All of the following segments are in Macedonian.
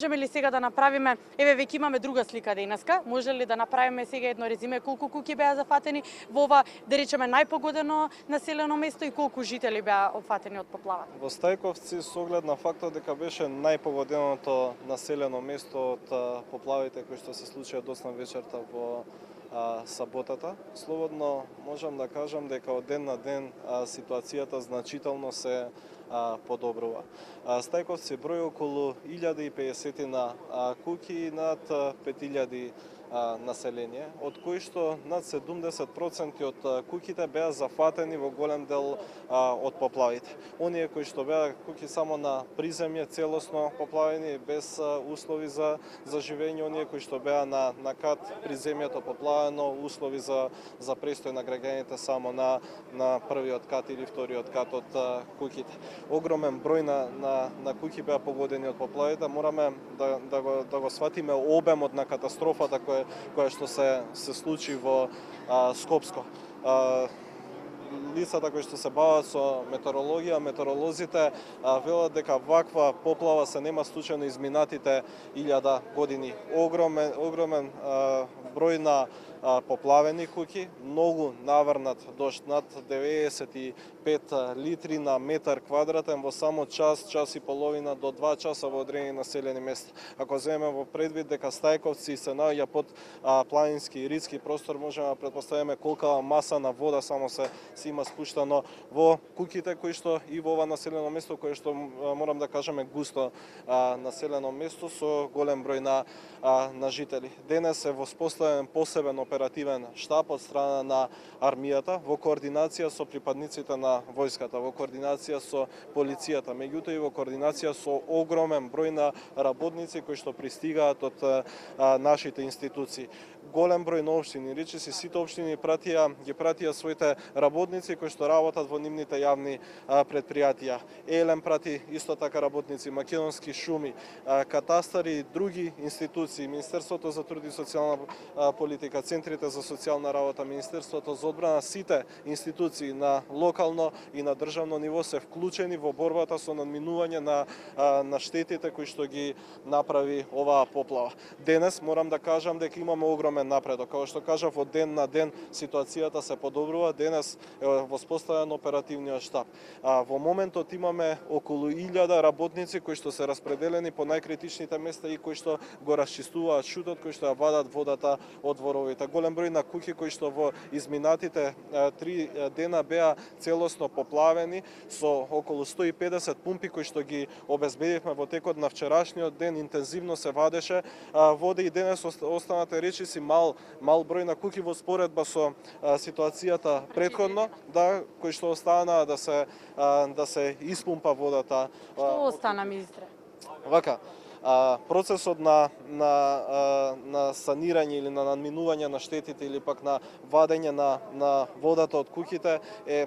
Можеме ли сега да направиме, еве веќе имаме друга слика денеска, може ли да направиме сега едно резиме колку куќи беа зафатени во ова, да речеме, најпогодено населено место и колку жители беа опфатени од поплавата? Во Стајковци, со оглед на фактот дека беше најпогоденото населено место од поплавите кои што се случија доцна вечерта во саботата, слободно можам да кажам дека од ден на ден ситуацијата значително се подобрува. Стајковци брои околу 1050 на куќи и над 5000 население, од кои што над 70% од куќите беа зафатени во голем дел од поплавите. Оние кои што беа куќи само на приземје, целосно поплавени, без услови за живење, оние кои што беа на кат приземјето поплавено, услови за престој на граѓаните само на првиот кат или вториот кат од куќите. Огромен број на куќи беа погодени од поплавите, мораме да го сватиме обемот на катастрофата која што се случи во Скопско. Лицата кои што се бават со метеоролозите велат дека ваква поплава се нема случајно изминатите 1000 години. Огромен број на поплавени куќи, многу наврнат дожд, над 95 литри на метар квадратен во само час и половина до 2 часа во одредени населени места. Ако земеме во предвид дека Стајковци се наоѓа под планински и ридски простор, можеме да претпоставиме колка маса на вода само се има спуштано во куќите кои што и во ова населено место кое што морам да кажеме густо населено место со голем број на жители. Денес е воспоставен посебен оперативен штаб од страна на армијата во координација со припадниците на војската, во координација со полицијата, меѓутоа и во координација со огромен број на работници кои што пристигаат од нашите институции. Голем број на општини, речиси сите општини ги пратија своите работници кои што работат во нивните јавни предпријатија. Елем прати исто така работници, Македонски шуми, катастар и други институции, Министерството за труд и социјална политика, центрите за социјална работа, Министерството за одбрана, сите институции на локално и на државно ниво се вклучени во борбата со надминување на штетите кои што ги направи оваа поплава. Денес морам да кажам дека имаме огромен напредок. Како што кажав, од ден на ден ситуацијата се подобрува. Денес е воспоставен оперативниот штаб. Во моментот имаме околу 1000 работници кои што се распределени по најкритичните места и кои што го расчистуваат шутот, кои што ја вадат водата од дворовите. Голем број на куќи кои што во изминатите 3 дена беа целосно поплавени со околу 150 пумпи кои што ги обезбедивме во текот на вчерашниот ден. Интензивно се вадеше вода и денес останате речиси мал број на куќи во споредба со ситуацијата претходно, кои што останаа да се испумпа водата. Што остана, министре? Вака, процесот на санирање или на надминување на штетите или пак на вадење на водата од куќите е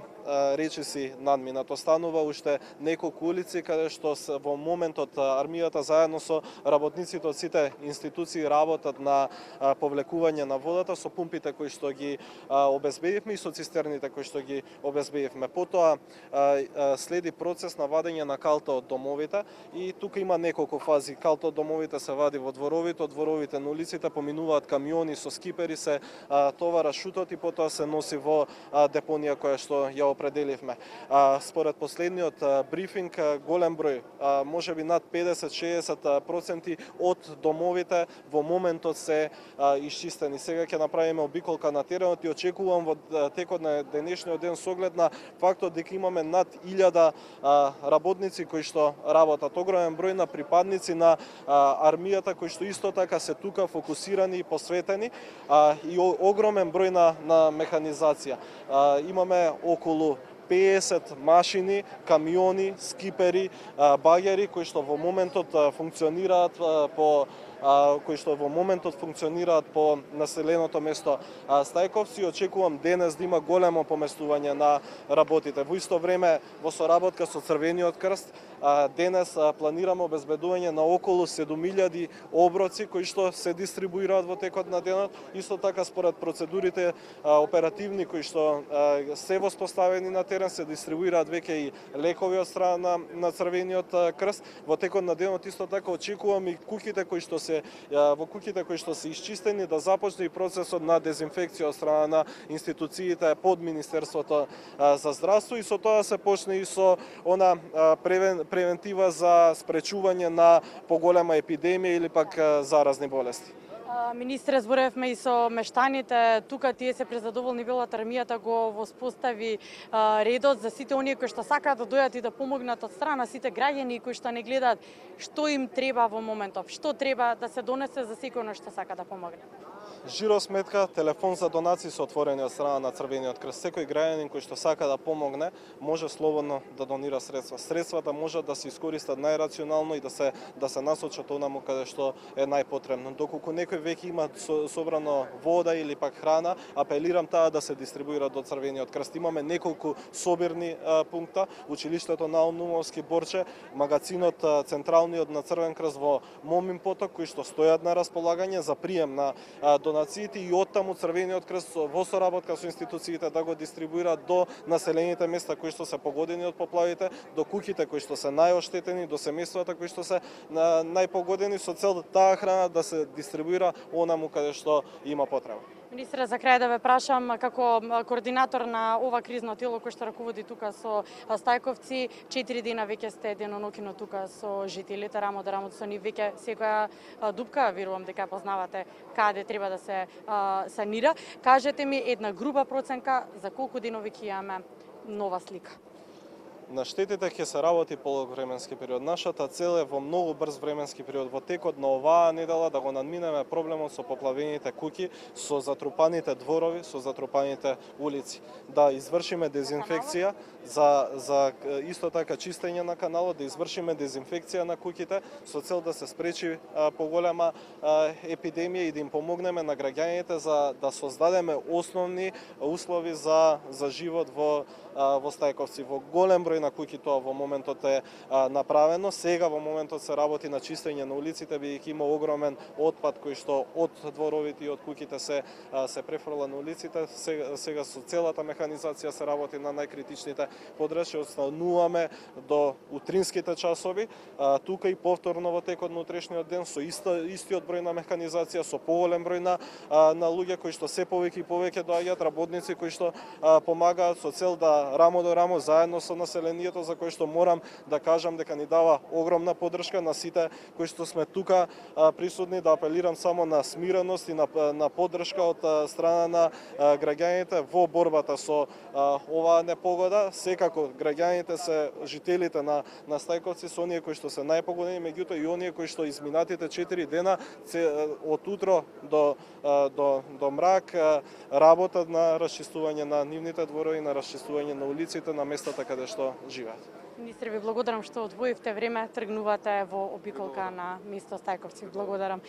речиси надминат. Останува уште неколку улици каде што во моментот армијата заедно со работниците од сите институции работат на повлекување на водата со пумпите кои што ги обезбедивме и со цистерните кои што ги обезбедивме. Потоа следи процес на вадење на калта од домовите и тука има неколку фази. Калта од домовите се вади во дворовите, од дворовите на улиците поминуваат камиони со скипери, се товара шутот и потоа се носи во депонија која што ја определивме. Според последниот брифинг, голем број, можеби над 50-60% од домовите во моментот се исчистени. Сега ќе направиме обиколка на теренот и очекувам во текот на денешниот ден со оглед на фактот дека имаме над 1000 работници кои што работат, огромен број на припадници на армијата кои што исто така се тука фокусирани и посветени и огромен број на механизација. Имаме околу 50 машини, камиони, скипери, багери кои што во моментот функционираат по населеното место Стајковци. Очекувам денес да има големо поместување на работите. Во исто време, во соработка со Црвениот крст, Денес планираме обезбедување на околу 7.000 оброци кои што се дистрибуираат во текот на денот. Исто така според процедурите оперативни кои што се воспоставени на терен, се дистрибуираат веќе и лекови од страна на Црвениот крст. Во текот на денот исто така очекувам и куќите кои што се во куќите кои што се исчистени да започне и процесот на дезинфекција од страна на институциите под Министерството за здравство и со тоа се почне и со она превентива за спречување на поголема епидемија или пак заразни болести. Министре, зборевме и со мештаните, тука тие се презадоволни, велат армијата го воспостави редот за сите оние кои што сакаат да дојдат и да помогнат од страна сите граѓани кои што не гледаат што им треба во моментов, што треба да се донесе за секој што сака да помогне. Жиросметка, телефон за донации се отворени од страна на Црвениот крст. Секој граѓанин кој што сака да помогне може слободно да донира средства. Средствата можат да се искористат најрационално и да се насочат онаму каде што е најпотребно. Доколку некој веќе има собрано вода или пак храна, апелирам таа да се дистрибуира до Црвениот крст. Имаме неколку собирни пункта, училиштето Наум Нумовски Борче, магазинот централниот на Црвен крст во Момин поток кои што стојат на располагање за прием на донациите и оттаму Црвениот крст во соработка со институциите да го дистрибуира до населените места кои што се погодени од поплавите, до куќите кои што се најоштетени, до семејствата кои што се најпогодени со цел таа храна да се дистрибуира онаму каде што има потреба. Министре, за крај да ве прашам, како координатор на ова кризно тело кој што раководи тука со Стајковци, 4 дена веќе сте деноноќно тука со жителите, рамо до рамо со нив, веќе секоја дупка, верувам дека познавате каде треба да се санира. Кажете ми една груба проценка за колку денови ќе имаме нова слика? На штетите ќе се работи полог временски период. Нашата цел е во многу брз временски период, во текот на оваа недела да го надминеме проблемот со поплавените куќи, со затрупаните дворови, со затрупаните улици. Да извршиме дезинфекција за исто така чистење на каналот, да извршиме дезинфекција на куќите со цел да се спречи поголема епидемија и да им помогнеме на граѓаните за да создадеме основни услови за живот во Стајковци. Во голем број на куќи тоа во моментот е направено. Сега во моментот се работи на чистење на улиците, бидејќи има огромен отпад кој што од дворовите и од куќите се префрла на улиците. Сега со целата механизација се работи на најкритичните подрачја, остануваме до утринските часови. Тука и повторно во текот на утрешниот ден со истиот број на механизација, со поголем број на луѓе кои што се повеќе и повеќе доаѓаат, работници кои што помагаат со цел да рамо до рамо заедно со населението, за кој што морам да кажам дека ни дава огромна поддршка на сите кои што сме тука присутни, да апелирам само на смиреност и на поддршка од страна на граѓаните во борбата со оваа непогода. Секако граѓаните се жителите на Стајковци, се оние кои што се најпогодени, меѓутоа и оние кои што изминатите 4 дена од утро до мрак работат на расчистување на нивните дворови, на расчистување на улиците, на местата каде што живеат. Министре, ви благодарам што одвоивте време, тргнувате во обиколка на место Стајковци. Благодарам.